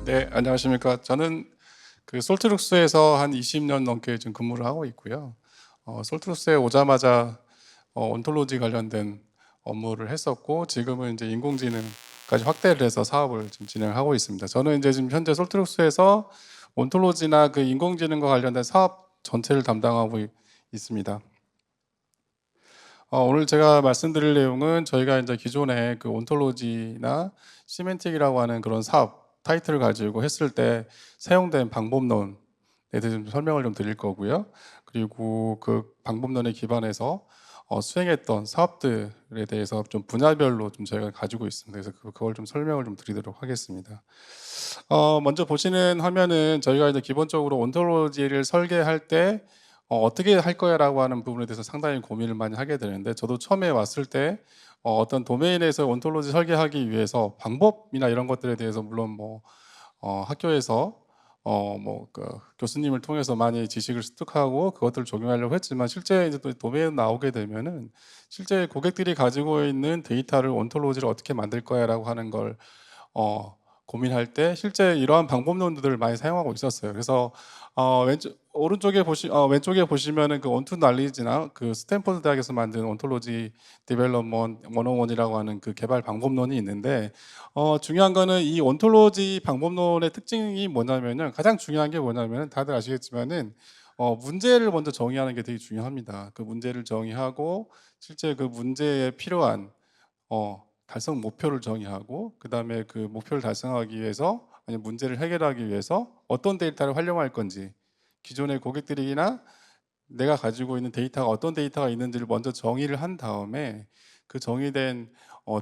네, 안녕하십니까. 저는 그 솔트룩스에서 한 20년 넘게 지금 근무를 하고 있고요. 솔트룩스에 오자마자 온톨로지 관련된 업무를 했었고, 지금은 이제 인공지능까지 확대를 해서 사업을 지금 진행하고 있습니다. 저는 이제 지금 현재 솔트룩스에서 온톨로지나 그 인공지능과 관련된 사업 전체를 담당하고 있습니다. 오늘 제가 말씀드릴 내용은 저희가 이제 기존에 그 온톨로지나 시멘틱이라고 하는 그런 사업 타이틀을 가지고 했을 때 사용된 방법론에 대해서 좀 설명을 좀 드릴 거고요. 그리고 그 방법론에 기반해서 수행했던 사업들에 대해서 좀 분야별로 좀 저희가 가지고 있습니다. 그래서 그걸 좀 설명을 좀 드리도록 하겠습니다. 먼저 보시는 화면은 저희가 이제 기본적으로 온톨로지를 설계할 때 어떻게 할 거야라고 하는 부분에 대해서 상당히 고민을 많이 하게 되는데, 저도 처음에 왔을 때 어떤 도메인에서 온톨로지 설계하기 위해서 방법이나 이런 것들에 대해서 물론 뭐 학교에서 그 교수님을 통해서 많이 지식을 습득하고 그것들을 적용하려고 했지만, 실제 이제 또 도메인 나오게 되면은 실제 고객들이 가지고 있는 데이터를 온톨로지를 어떻게 만들 거야라고 하는 걸 고민할 때 실제 이러한 방법론들을 많이 사용하고 있었어요. 그래서 왼쪽에 보시면은 그 온투 날리지나 그 스탠포드 대학에서 만든 온톨로지 디벨롭먼트 101이라고 하는 그 개발 방법론이 있는데, 중요한 거는 이 온톨로지 방법론의 특징이 뭐냐면요. 가장 중요한 게 뭐냐면은 다들 아시겠지만은 문제를 먼저 정의하는 게 되게 중요합니다. 그 문제를 정의하고 실제 그 문제에 필요한 달성 목표를 정의하고, 그다음에 그 목표를 달성하기 위해서 아니 문제를 해결하기 위해서 어떤 데이터를 활용할 건지, 기존의 고객들이나 내가 가지고 있는 데이터가 어떤 데이터가 있는지를 먼저 정의를 한 다음에 그 정의된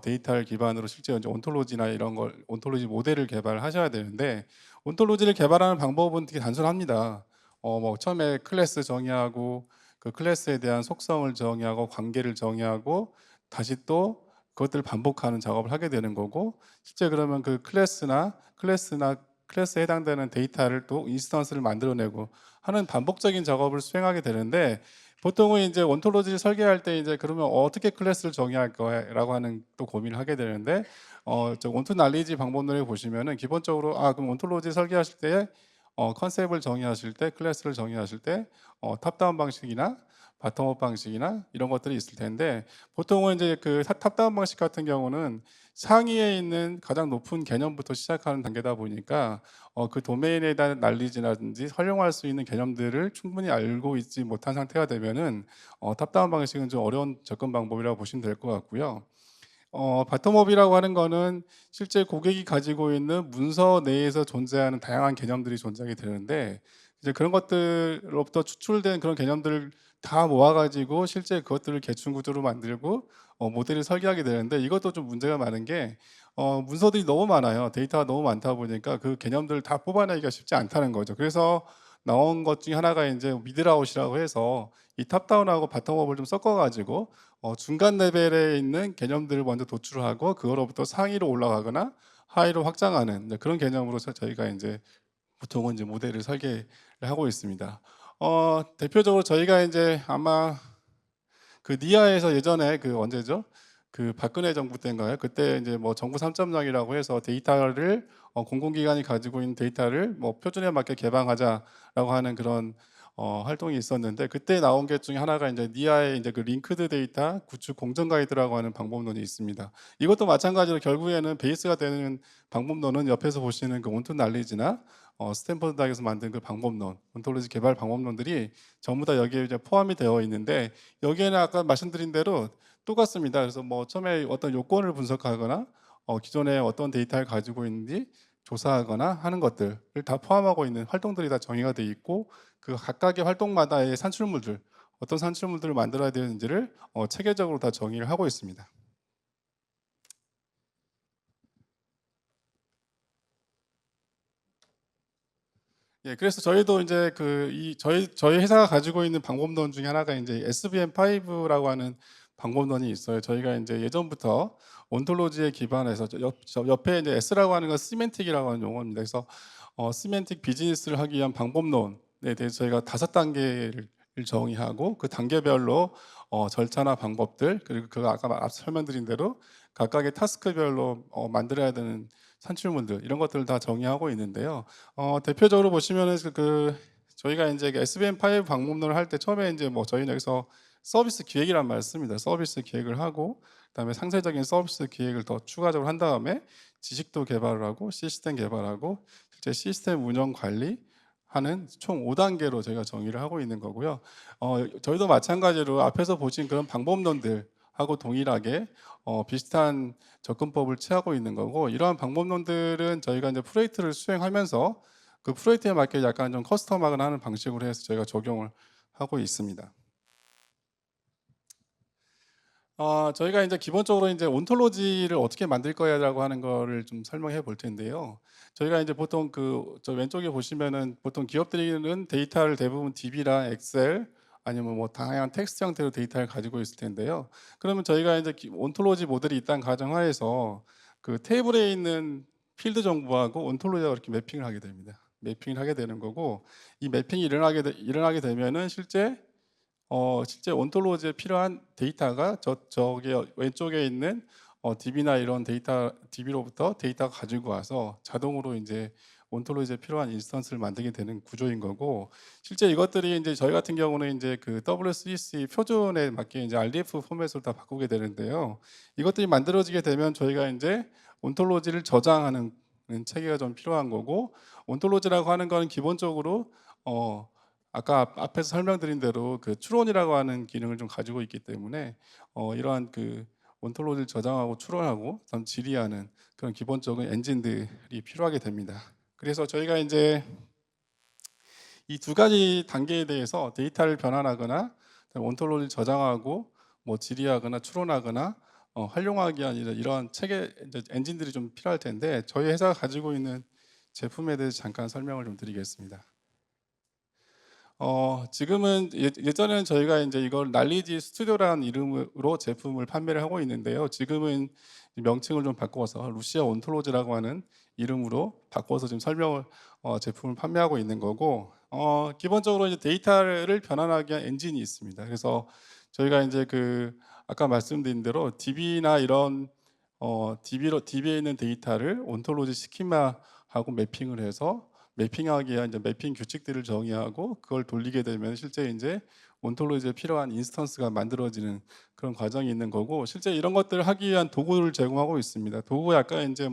데이터를 기반으로 실제 이제 온톨로지나 이런 걸 온톨로지 모델을 개발하셔야 되는데, 온톨로지를 개발하는 방법은 되게 단순합니다. 뭐 처음에 클래스 정의하고 그 클래스에 대한 속성을 정의하고 관계를 정의하고 다시 또 그것들을 반복하는 작업을 하게 되는 거고, 실제 그러면 그 클래스에 해당되는 데이터를 또 인스턴스를 만들어내고 하는 반복적인 작업을 수행하게 되는데, 보통은 이제 온톨로지를 설계할 때 이제 그러면 어떻게 클래스를 정의할 거야라고 하는 또 고민을 하게 되는데, 저 온토 날리지 방법론에 보시면은 기본적으로 그럼 온톨로지 설계하실 때 컨셉을 정의하실 때, 클래스를 정의하실 때 탑다운 방식이나 바텀업 방식이나 이런 것들이 있을 텐데, 보통은 이제 그 탑다운 방식 같은 경우는 상위에 있는 가장 높은 개념부터 시작하는 단계다 보니까 그 도메인에 대한 난리지라든지 활용할 수 있는 개념들을 충분히 알고 있지 못한 상태가 되면은 탑다운 방식은 좀 어려운 접근 방법이라고 보시면 될 것 같고요. 바텀업이라고 하는 거는 실제 고객이 가지고 있는 문서 내에서 존재하는 다양한 개념들이 존재하게 되는데, 이제 그런 것들로부터 추출된 그런 개념들을 다 모아 가지고 실제 그것들을 계층 구조로 만들고 모델을 설계하게 되는데, 이것도 좀 문제가 많은 게 문서들이 너무 많아요. 데이터가 너무 많다 보니까 그 개념들을 다 뽑아내기가 쉽지 않다는 거죠. 그래서 나온 것 중에 하나가 인제 미드아웃이라고 해서 이 탑다운하고 바텀업을 좀 섞어 가지고 중간 레벨에 있는 개념들을 먼저 도출을 하고 그거로부터 상위로 올라가거나 하위로 확장하는 그런 개념으로 저희가 인제 보통은 이제 모델을 설계를 하고 있습니다. 대표적으로 저희가 인제 아마 그 니아에서 예전에 그 언제죠? 그 박근혜 정부 때인가요? 그때 이제 뭐 정부 3.0이라고 해서 데이터를 공공기관이 가지고 있는 데이터를 뭐 표준에 맞게 개방하자라고 하는 그런 활동이 있었는데, 그때 나온 게 중에 하나가 이제 니아의 이제 그 링크드 데이터 구축 공정 가이드라고 하는 방법론이 있습니다. 이것도 마찬가지로 결국에는 베이스가 되는 방법론은 옆에서 보시는 그 온톤 날리지나 스탠퍼드 대학에서 만든 그 방법론, 온톨로지 개발 방법론들이 전부 다 여기에 이제 포함이 되어 있는데, 여기에는 아까 말씀드린 대로 똑같습니다. 그래서 뭐 처음에 어떤 요건을 분석하거나 기존에 어떤 데이터를 가지고 있는지 조사하거나 하는 것들을 다 포함하고 있는 활동들이 다 정의가 되어 있고, 그 각각의 활동마다의 산출물들, 어떤 산출물들을 만들어야 되는지를 체계적으로 다 정의를 하고 있습니다. 예, 그래서 저희도 이제 저희 회사가 가지고 있는 방법론 중에 하나가 이제 SVM5라고 하는 방법론이 있어요. 저희가 이제 예전부터 온톨로지에 기반해서 저 옆에 이제 S라고 하는 건 시멘틱이라고 하는 용어입니다. 그래서 시멘틱 비즈니스를 하기 위한 방법론에 대해서 저희가 5단계를 정의하고 그 단계별로 절차나 방법들, 그리고 그 아까 앞서 설명드린 대로 각각의 타스크별로 만들어야 되는 산출문들 이런 것들을 다 정의하고 있는데요. 대표적으로 보시면은 저희가 이제 SVM5 방법론을 할 때 처음에 이제 뭐 저희는 여기서 서비스 기획이란 말을 씁니다. 서비스 기획을 하고 그다음에 상세적인 서비스 기획을 더 추가적으로 한 다음에 지식도 개발을 하고 시스템 개발하고 실제 시스템 운영 관리하는 총 5단계로 저희가 정의를 하고 있는 거고요. 저희도 마찬가지로 앞에서 보신 그런 방법론들하고 동일하게 비슷한 접근법을 취하고 있는 거고, 이러한 방법론들은 저희가 이제 프로젝트를 수행하면서 그 프로젝트에 맞게 약간 좀 커스텀화하는 방식으로 해서 저희가 적용을 하고 있습니다. 저희가 이제 기본적으로 이제 온톨로지를 어떻게 만들 거야라고 하는 거를 좀 설명해 볼 텐데요. 저희가 이제 보통 저 왼쪽에 보시면은 보통 기업들이는 데이터를 대부분 DB랑 엑셀 아니면 뭐 다양한 텍스트 형태로 데이터를 가지고 있을 텐데요. 그러면 저희가 이제 온톨로지 모델이 있다는 가정하에서 그 테이블에 있는 필드 정보하고 온톨로지하고 이렇게 매핑을 하게 됩니다. 매핑을 하게 되는 거고, 이 매핑이 일어나게 되면은 실제 온톨로지에 필요한 데이터가 저기 왼쪽에 있는 DB나 이런 DB로부터 데이터가 가지고 와서 자동으로 이제 온톨로지에 필요한 인스턴스를 만들게 되는 구조인 거고, 실제 이것들이 이제 저희 같은 경우는 이제 그 W3C 표준에 맞게 이제 RDF 포맷으로 다 바꾸게 되는데요. 이것들이 만들어지게 되면 저희가 이제 온톨로지를 저장하는 체계가 좀 필요한 거고, 온톨로지라고 하는 거는 기본적으로 아까 앞에서 설명드린 대로 그 추론이라고 하는 기능을 좀 가지고 있기 때문에 이러한 그 온톨로지를 저장하고 추론하고 다음 질의하는 그런 기본적인 엔진들이 필요하게 됩니다. 그래서 저희가 이제 이 두 가지 단계에 대해서 데이터를 변환하거나 온톨로지를 저장하고 뭐 질의하거나 추론하거나 활용하기 위한 이러한 체계 엔진들이 좀 필요할 텐데, 저희 회사가 가지고 있는 제품에 대해서 잠깐 설명을 좀 드리겠습니다. 지금은 예전에는 저희가 이제 이걸 날리지 스튜디오라는 이름으로 제품을 판매를 하고 있는데요. 지금은 명칭을 좀 바꿔서 루시아 온톨로지라고 하는 이름으로 바꿔서 지금 제품을 판매하고 있는 거고, 기본적으로 이제 데이터를 변환하기 위한 엔진이 있습니다. 그래서 저희가 이제 아까 말씀드린 대로 DB나 이런 DB에 있는 데이터를 온톨로지 스키마하고 매핑을 해서 매핑하기 위한 이제 매핑 규칙들을 정의하고 그걸 돌리게 되면 실제 이제 온톨로지에 필요한 인스턴스가 만들어지는 그런 과정이 있는 거고, 실제 이런 것들을 하기 위한 도구를 제공하고 있습니다. 도구 약간 이제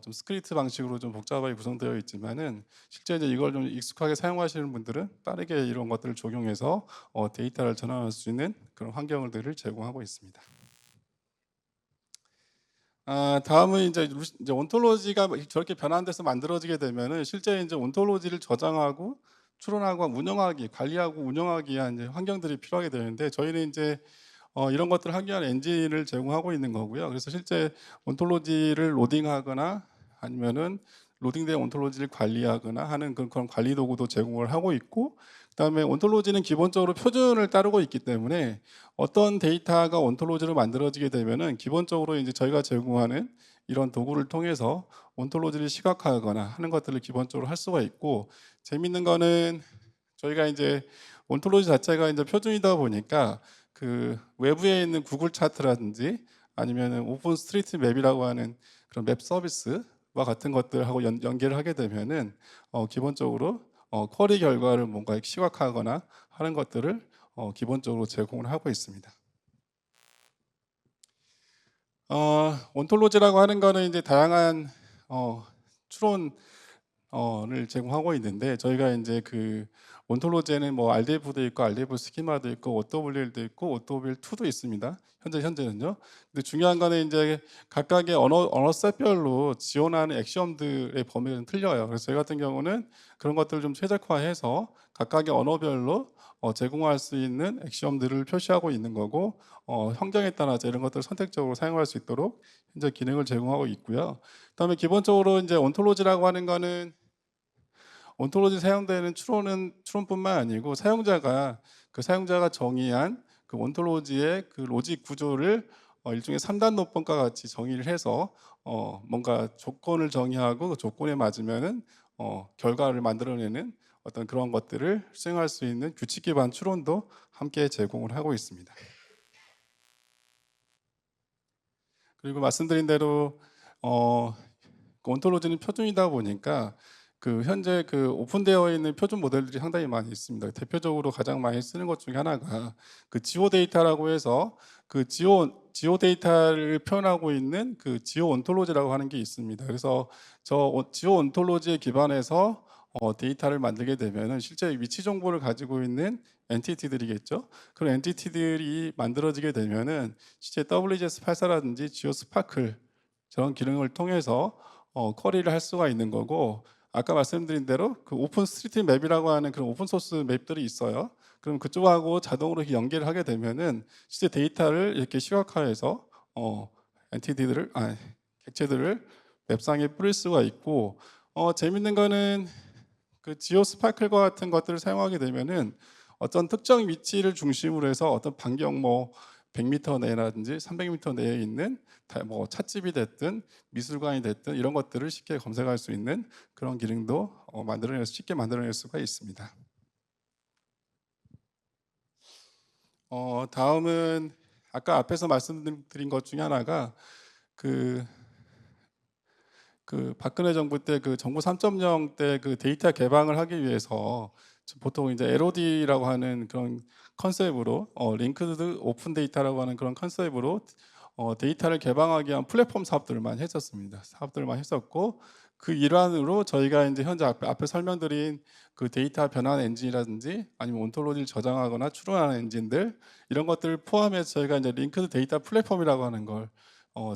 좀 스크립트 방식으로 좀 복잡하게 구성되어 있지만은 실제 이제 이걸 좀 익숙하게 사용하시는 분들은 빠르게 이런 것들을 적용해서 데이터를 전환할 수 있는 그런 환경들을 제공하고 있습니다. 다음은 이제 온톨로지가 저렇게 변환돼서 만들어지게 되면은 실제 이제 온톨로지를 저장하고 추론하고 운영하기, 관리하고 운영하기 위한 이제 환경들이 필요하게 되는데, 저희는 이제 이런 것들을 하기 위한 엔진을 제공하고 있는 거고요. 그래서 실제 온톨로지를 로딩하거나 아니면은 로딩된 온톨로지를 관리하거나 하는 그런 관리 도구도 제공을 하고 있고, 그다음에 온톨로지는 기본적으로 표준을 따르고 있기 때문에 어떤 데이터가 온톨로지로 만들어지게 되면은 기본적으로 이제 저희가 제공하는 이런 도구를 통해서 온톨로지를 시각화하거나 하는 것들을 기본적으로 할 수가 있고, 재밌는 거는 저희가 이제 온톨로지 자체가 이제 표준이다 보니까 그 외부에 있는 구글 차트라든지 아니면은 오픈 스트리트 맵이라고 하는 그런 맵 서비스와 같은 것들하고 연계를 하게 되면은 기본적으로 쿼리 결과를 뭔가 시각화하거나 하는 것들을 기본적으로 제공을 하고 있습니다. 온톨로지라고 하는 거는 이제 다양한 추론 를 제공하고 있는데, 저희가 이제 온톨로지에는 뭐 RDF도 있고 RDF 스키마도 있고 OWL도 있고 OWL2도 있습니다. 현재는요. 근데 중요한 거는 이제 각각의 언어 셋별로 지원하는 액션들의 범위는 틀려요. 그래서 저희 같은 경우는 그런 것들을 좀 최적화해서 각각의 언어별로 제공할 수 있는 액션들을 표시하고 있는 거고, 환경에 따라서 이런 것들을 선택적으로 사용할 수 있도록 현재 기능을 제공하고 있고요. 그다음에 기본적으로 이제 온톨로지라고 하는 거는 온톨로지 사용되는 추론뿐만 아니고 사용자가 정의한 그 온톨로지의 그 로직 구조를 일종의 3단 노법과 같이 정의를 해서 뭔가 조건을 정의하고 그 조건에 맞으면은 결과를 만들어내는 어떤 그런 것들을 수행할 수 있는 규칙 기반 추론도 함께 제공을 하고 있습니다. 그리고 말씀드린 대로 그 온톨로지는 표준이다 보니까 그 현재 그 오픈되어 있는 표준 모델들이 상당히 많이 있습니다. 대표적으로 가장 많이 쓰는 것 중에 하나가 그 지오 데이터라고 해서 그 지오 데이터를 표현하고 있는 그 지오 온톨로지라고 하는 게 있습니다. 그래서 지오 온톨로지에 기반해서 데이터를 만들게 되면은 실제 위치 정보를 가지고 있는 엔티티들이겠죠. 그런 엔티티들이 만들어지게 되면은 실제 WGS84라든지 지오 스파클 저런 기능을 통해서 쿼리를 할 수가 있는 거고, 아까 말씀드린 대로 그 오픈 스트리트 맵이라고 하는 그런 오픈 소스 맵들이 있어요. 그럼 그쪽하고 자동으로 이렇게 연계를 하게 되면은 실제 데이터를 이렇게 시각화해서 엔티티들을 객체들을 웹상에 뿌릴 수가 있고, 재밌는 거는 그 지오 스파클과 같은 것들을 사용하게 되면은 어떤 특정 위치를 중심으로 해서 어떤 반경 뭐 100m 내라든지 300m 내에 있는 뭐 찻집이 됐든 미술관이 됐든 이런 것들을 쉽게 검색할 수 있는 그런 기능도 쉽게 만들어낼 수가 있습니다. 다음은 아까 앞에서 말씀드린 것 중에 하나가 그 박근혜 정부 때 그 정부 3.0 때 그 데이터 개방을 하기 위해서 보통 이제 LOD라고 하는 그런 컨셉으로 링크드 오픈 데이터라고 하는 그런 컨셉으로 데이터를 개방하기 위한 플랫폼 사업들을 많이 했었습니다. 사업들을 많이 했었고, 그 일환으로 저희가 이제 현재 앞에 설명드린 그 데이터 변환 엔진이라든지 아니면 온톨로지를 저장하거나 추론하는 엔진들 이런 것들을 포함해서 저희가 이제 링크드 데이터 플랫폼이라고 하는 걸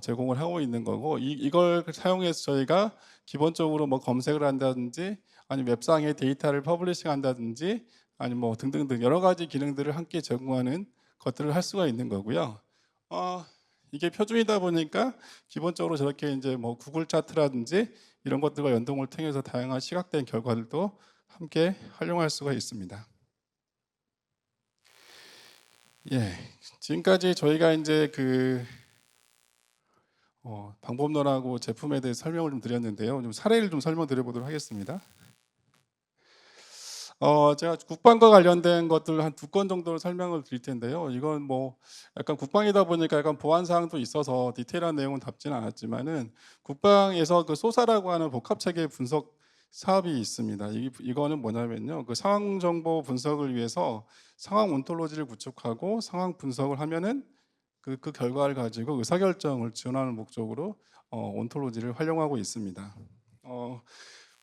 제공을 하고 있는 거고, 이걸 사용해서 저희가 기본적으로 뭐 검색을 한다든지 아니면 웹상에 데이터를 퍼블리싱 한다든지 아니면 뭐 등등등 여러 가지 기능들을 함께 제공하는 것들을 할 수가 있는 거고요. 이게 표준이다 보니까 기본적으로 저렇게 이제 뭐 구글 차트라든지 이런 것들과 연동을 통해서 다양한 시각된 결과들도 함께 활용할 수가 있습니다. 예, 지금까지 저희가 이제 그 방법론하고 제품에 대해 설명을 좀 드렸는데요. 좀 사례를 좀 설명드려 보도록 하겠습니다. 제가 국방과 관련된 것들 한 2건 정도를 설명을 드릴 텐데요. 이건 뭐 약간 국방이다 보니까 약간 보안 사항도 있어서 디테일한 내용은 담지는 않았지만은, 국방에서 그 소사라고 하는 복합 체계 분석 사업이 있습니다. 이거는 뭐냐면요. 그 상황 정보 분석을 위해서 상황 온톨로지를 구축하고 상황 분석을 하면은 그 결과를 가지고 의사결정을 지원하는 목적으로 온톨로지를 활용하고 있습니다.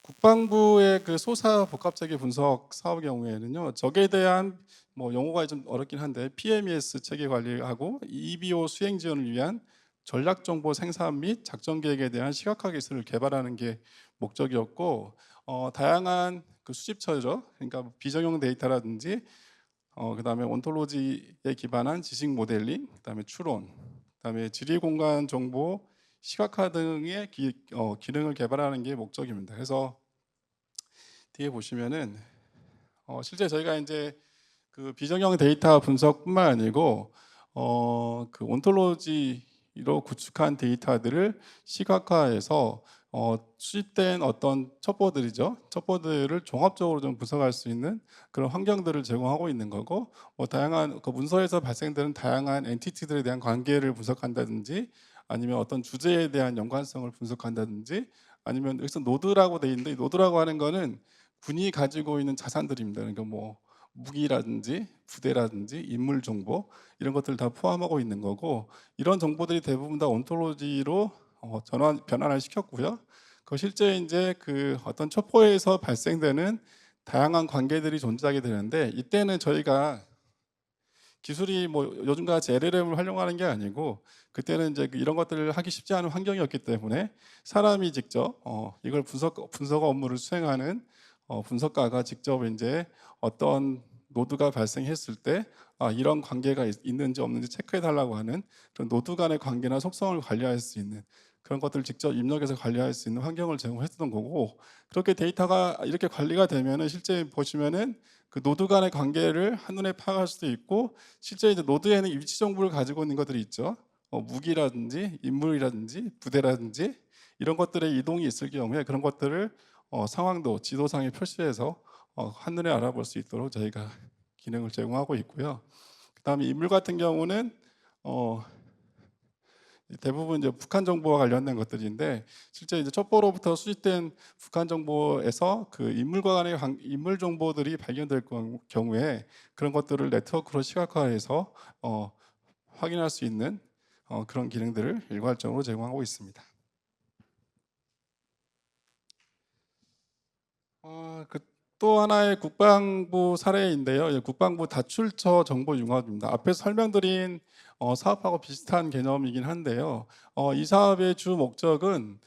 국방부의 그 소사 복합체계 분석 사업 경우에는요, 적에 대한 뭐 용어가 좀 어렵긴 한데 PMES 체계 관리하고 EBO 수행 지원을 위한 전략 정보 생산 및 작전 계획에 대한 시각화 기술을 개발하는 게 목적이었고, 다양한 그 수집처죠. 그러니까 비정형 데이터라든지 그다음에 온톨로지에 기반한 지식 모델링, 그다음에 추론, 그다음에 지리 공간 정보 시각화 등의 기능을 개발하는 게 목적입니다. 그래서 뒤에 보시면은 실제 저희가 이제 그 비정형 데이터 분석뿐만 아니고 그 온톨로지로 구축한 데이터들을 시각화해서 수집된 어떤 첩보들이죠. 첩보들을 종합적으로 좀 분석할 수 있는 그런 환경들을 제공하고 있는 거고, 다양한 그 문서에서 발생되는 다양한 엔티티들에 대한 관계를 분석한다든지 아니면 어떤 주제에 대한 연관성을 분석한다든지, 아니면 여기서 노드라고 돼 있는데, 노드라고 하는 거는 군이 가지고 있는 자산들입니다. 그러니까 뭐 무기라든지 부대라든지 인물 정보 이런 것들 다 포함하고 있는 거고, 이런 정보들이 대부분 다 온톨로지로 변환을 시켰고요. 그 실제 이제 그 어떤 첩보에서 발생되는 다양한 관계들이 존재하게 되는데, 이때는 저희가 기술이 뭐 요즘같이 LLM을 활용하는 게 아니고, 그때는 이제 이런 것들을 하기 쉽지 않은 환경이었기 때문에 사람이 직접 이걸 분석 업무를 수행하는 분석가가 직접 이제 어떤 노드가 발생했을 때 이런 관계가 있는지 없는지 체크해 달라고 하는 그런 노드 간의 관계나 속성을 관리할 수 있는 그런 것들을 직접 입력해서 관리할 수 있는 환경을 제공했던 거고, 그렇게 데이터가 이렇게 관리가 되면은 실제 보시면은 그 노드 간의 관계를 한눈에 파악할 수도 있고, 실제 이제 노드에는 위치 정보를 가지고 있는 것들이 있죠. 무기라든지 인물이라든지 부대라든지 이런 것들의 이동이 있을 경우에 그런 것들을 상황도 지도상에 표시해서 한눈에 알아볼 수 있도록 저희가 기능을 제공하고 있고요. 그다음에 인물 같은 경우는 대부분 이제 북한 정보와 관련된 것들인데 실제 이제 첩보로부터 수집된 북한 정보에서 그 인물과 간의 인물 정보들이 발견될 경우에 그런 것들을 네트워크로 시각화해서 확인할 수 있는 그런 기능들을 일괄적으로 제공하고 있습니다. 또 하나의 국방부 사례인데요. 국방부 다출처 정보 융합입니다. 앞에서 설명드린 사업하고 비슷한 개념이긴 한데요. 이 사업의 주 목적은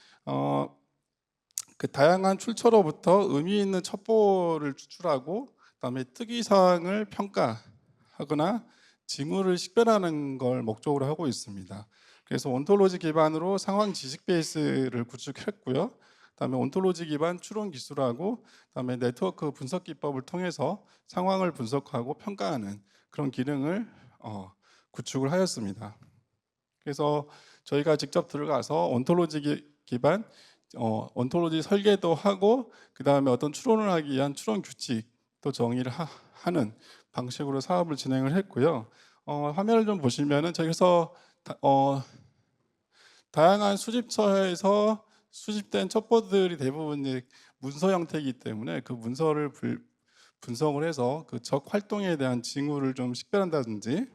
그 다양한 출처로부터 의미 있는 첩보를 추출하고 그다음에 특이사항을 평가하거나 징후를 식별하는 걸 목적으로 하고 있습니다. 그래서 온톨로지 기반으로 상황 지식 베이스를 구축했고요. 그다음에 온톨로지 기반 추론 기술하고 그다음에 네트워크 분석 기법을 통해서 상황을 분석하고 평가하는 그런 기능을 구축을 하였습니다. 그래서 저희가 직접 들어가서 온톨로지 기반 온톨로지 설계도 하고 그다음에 어떤 추론을 하기 위한 추론 규칙도 정의를 하는 방식으로 사업을 진행을 했고요. 화면을 좀 보시면은 저기서 다양한 수집처에서 수집된 첩보들이 대부분 이제 문서 형태이기 때문에 그 문서를 분석을 해서 그 적 활동에 대한 징후를 좀 식별한다든지,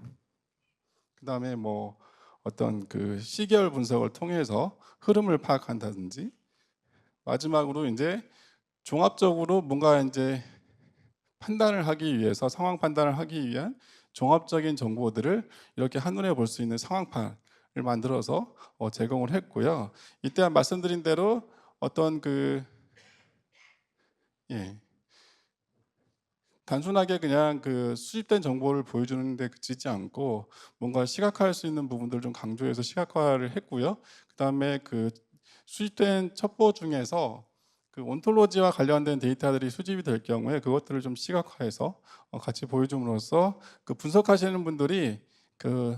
그다음에 뭐 어떤 그 시계열 분석을 통해서 흐름을 파악한다든지, 마지막으로 이제 종합적으로 뭔가 이제 판단을 하기 위해서 상황 판단을 하기 위한 종합적인 정보들을 이렇게 한눈에 볼 수 있는 상황판을 만들어서 제공을 했고요. 이때 말씀드린 대로 어떤 예, 단순하게 그냥 그 수집된 정보를 보여주는 데 그치지 않고 뭔가 시각화할 수 있는 부분들을 좀 강조해서 시각화를 했고요. 그다음에 그 수집된 첩보 중에서 그 온톨로지와 관련된 데이터들이 수집이 될 경우에 그것들을 좀 시각화해서 같이 보여줌으로써 그 분석하시는 분들이 그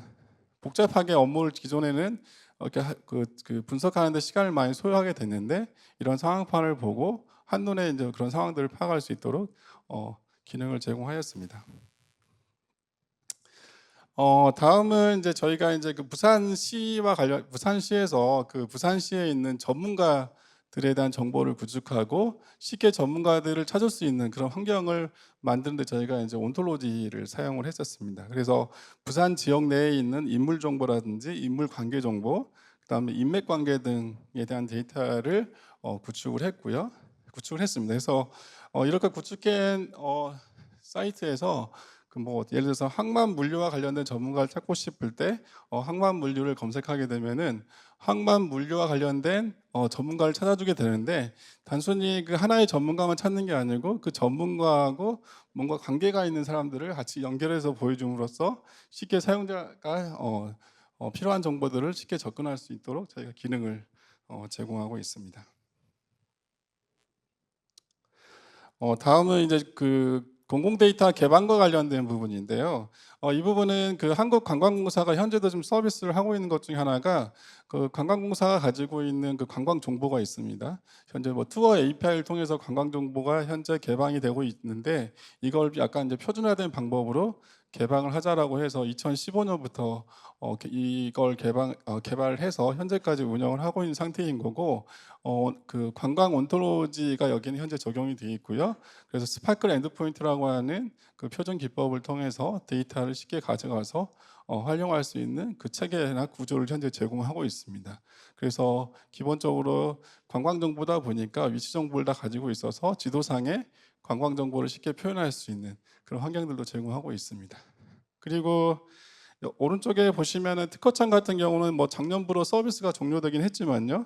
복잡하게 업무를 기존에는 이렇게 그 분석하는 데 시간을 많이 소요하게 됐는데 이런 상황판을 보고 한눈에 이제 그런 상황들을 파악할 수 있도록 기능을 제공하였습니다. 다음은 이제 저희가 이제 그 부산시에서 그 부산시에 있는 전문가들에 대한 정보를 구축하고 쉽게 전문가들을 찾을 수 있는 그런 환경을 만드는데 저희가 이제 온톨로지를 사용을 했었습니다. 그래서 부산 지역 내에 있는 인물 정보라든지 인물 관계 정보, 그다음에 인맥 관계 등에 대한 데이터를 구축을 했고요. 구축을 했습니다. 그래서 이렇게 구축한 사이트에서 그 뭐 예를 들어서 항만 물류와 관련된 전문가를 찾고 싶을 때 항만 물류를 검색하게 되면은 항만 물류와 관련된 전문가를 찾아주게 되는데 단순히 그 하나의 전문가만 찾는 게 아니고 그 전문가하고 뭔가 관계가 있는 사람들을 같이 연결해서 보여줌으로써 쉽게 사용자가 필요한 정보들을 쉽게 접근할 수 있도록 저희가 기능을 제공하고 있습니다. 다음은 이제 그 공공 데이터 개방과 관련된 부분인데요. 이 부분은 그 한국관광공사가 현재도 좀 서비스를 하고 있는 것 중에 하나가 그 관광공사가 가지고 있는 그 관광 정보가 있습니다. 현재 뭐 투어 API를 통해서 관광 정보가 현재 개방이 되고 있는데 이걸 약간 이제 표준화된 방법으로 개방을 하자라고 해서 2015년부터 이걸 개발해서 현재까지 운영을 하고 있는 상태인 거고 그 관광 온톨로지가 여기는 현재 적용이 되어 있고요. 그래서 스파클 엔드포인트라고 하는 그 표준 기법을 통해서 데이터를 쉽게 가져가서 활용할 수 있는 그 체계나 구조를 현재 제공하고 있습니다. 그래서 기본적으로 관광 정보다 보니까 위치 정보를 다 가지고 있어서 지도상에 관광 정보를 쉽게 표현할 수 있는 그런 환경들도 제공하고 있습니다. 그리고 오른쪽에 보시면은 특허창 같은 경우는 뭐 작년부로 서비스가 종료되긴 했지만요.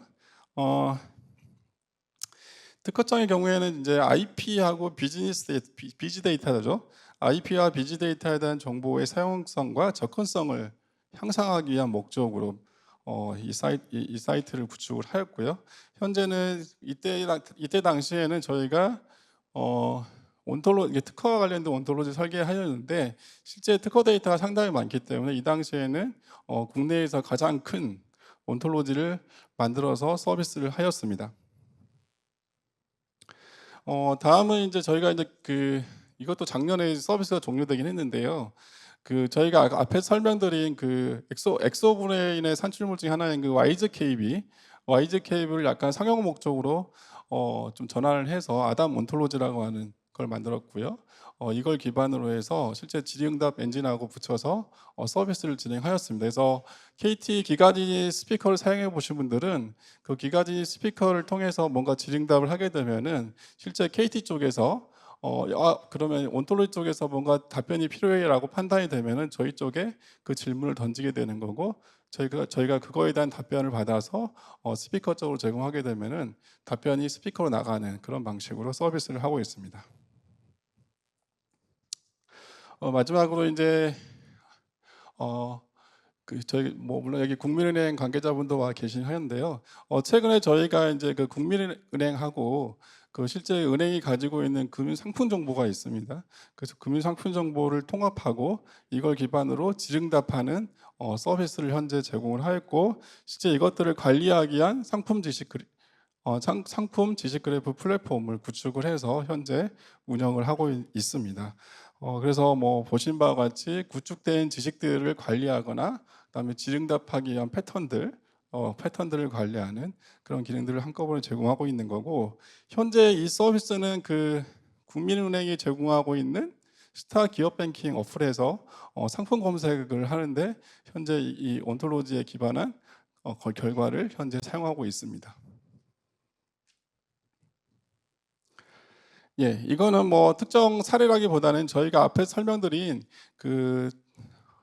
특허청의 경우에는 이제 IP하고 비즈 데이터죠. IP와 비즈 데이터에 대한 정보의 사용성과 접근성을 향상하기 위한 목적으로 이 사이트를 구축을 하였고요. 현재는 이때 당시에는 저희가 특허와 관련된 온톨로지 설계하였는데 실제 특허 데이터가 상당히 많기 때문에 이 당시에는 국내에서 가장 큰 온톨로지를 만들어서 서비스를 하였습니다. 다음은 이제 저희가 이제 이것도 작년에 서비스가 종료되긴 했는데요. 저희가 아까 앞에 설명드린 엑소브레인의 산출물 중에 하나인 와이즈 케이블을 약간 상용 목적으로 좀 전환을 해서 아담 온톨로지라고 하는 걸 만들었고요. 이걸 기반으로 해서 실제 질의응답 엔진하고 붙여서 서비스를 진행하였습니다. 그래서 KT 기가지 스피커를 사용해 보신 분들은 그 기가지 스피커를 통해서 뭔가 질의응답을 하게 되면은 실제 KT 쪽에서 그러면 온톨로지 쪽에서 뭔가 답변이 필요해라고 판단이 되면은 저희 쪽에 그 질문을 던지게 되는 거고, 저희가 그거에 대한 답변을 받아서 스피커 쪽으로 제공하게 되면은 답변이 스피커로 나가는 그런 방식으로 서비스를 하고 있습니다. 마지막으로 이제 어, 저희 뭐 물론 여기 국민은행 관계자분도 와 계신 하는데요. 최근에 저희가 이제 그 국민은행하고 그 실제 은행이 가지고 있는 금융 상품 정보가 있습니다. 그래서 금융 상품 정보를 통합하고 이걸 기반으로 질응답하는 서비스를 현재 제공을 하였고, 실제 이것들을 관리하기 위한 상품 지식 그래프 플랫폼을 구축을 해서 현재 운영을 하고 있습니다. 그래서 뭐 보신 바와 같이 구축된 지식들을 관리하거나 그다음에 질응답하기 위한 패턴들을 관리하는 그런 기능들을 한꺼번에 제공하고 있는 거고, 현재 이 서비스는 그 국민은행이 제공하고 있는 스타 기업 뱅킹 어플에서 상품 검색을 하는데 현재 이 온톨로지에 기반한 결과를 현재 사용하고 있습니다. 예, 이거는 뭐 특정 사례라기보다는 저희가 앞에 설명드린 그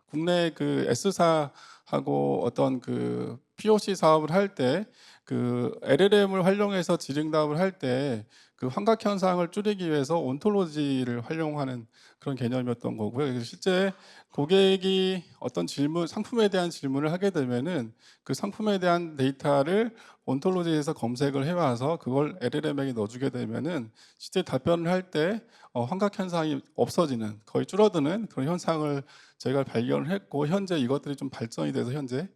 국내 그 S사하고 어떤 그 POC 사업을 할 때 그 LLM을 활용해서 질응답을 할 때 그 환각 현상을 줄이기 위해서 온톨로지를 활용하는 그런 개념이었던 거고요. 그래서 실제 고객이 어떤 상품에 대한 질문을 하게 되면은 그 상품에 대한 데이터를 온톨로지에서 검색을 해와서 그걸 LLM에게 넣어주게 되면은 실제 답변을 할 때 환각 현상이 없어지는, 거의 줄어드는 그런 현상을 저희가 발견을 했고, 현재 이것들이 좀 발전이 돼서 현재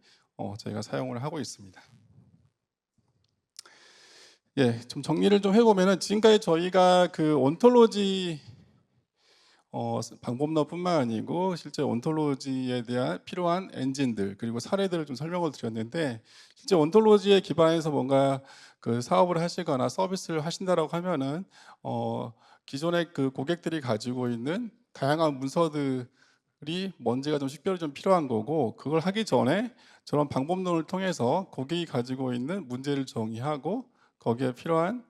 저희가 사용을 하고 있습니다. 예, 좀 정리를 좀 해보면은 지금까지 저희가 그 온톨로지 방법론뿐만 아니고 실제 온톨로지에 대한 필요한 엔진들 그리고 사례들을 좀 설명을 드렸는데, 실제 온톨로지에 기반해서 뭔가 그 사업을 하시거나 서비스를 하신다라고 하면은 기존의 그 고객들이 가지고 있는 다양한 문서들이 뭔지가 좀 식별이 좀 필요한 거고, 그걸 하기 전에 저런 방법론을 통해서 고객이 가지고 있는 문제를 정의하고 거기에 필요한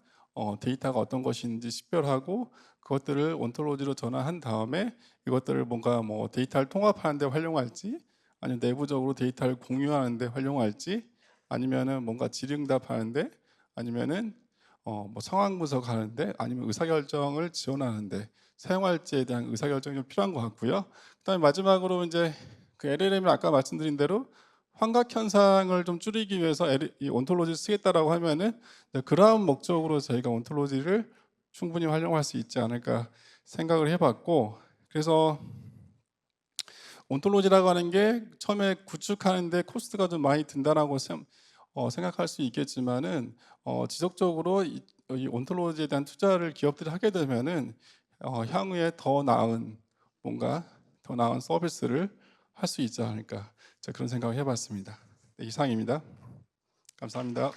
데이터가 어떤 것인지 식별하고 그것들을 온톨로지로 전환한 다음에 이것들을 뭔가 뭐 데이터를 통합하는 데 활용할지, 아니면 내부적으로 데이터를 공유하는 데 활용할지, 아니면은 뭔가 질의응답하는데, 아니면은 뭐 상황 분석하는데, 아니면 의사결정을 지원하는데 사용할지에 대한 의사결정이 좀 필요한 것 같고요. 그다음에 마지막으로 이제 그 LLM을 아까 말씀드린 대로 환각 현상을 좀 줄이기 위해서 이 온톨로지를 쓰겠다라고 하면은 그러한 목적으로 저희가 온톨로지를 충분히 활용할 수 있지 않을까 생각을 해봤고, 그래서 온톨로지라고 하는 게 처음에 구축하는데 코스트가 좀 많이 든다라고 생각할 수 있겠지만은 지속적으로 이 온톨로지에 대한 투자를 기업들이 하게 되면은 향후에 뭔가 더 나은 서비스를 할 수 있지 않을까, 그런 생각을 해봤습니다. 네, 이상입니다. 감사합니다.